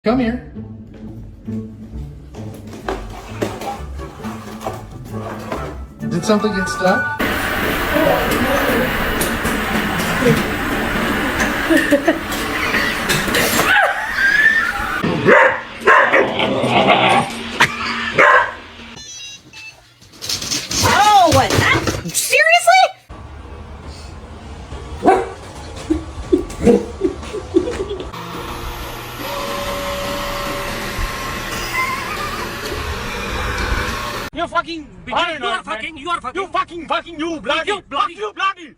Come here. Did something get stuck? Oh, what? Seriously? You fucking You are fucking, you bloody, you bloody.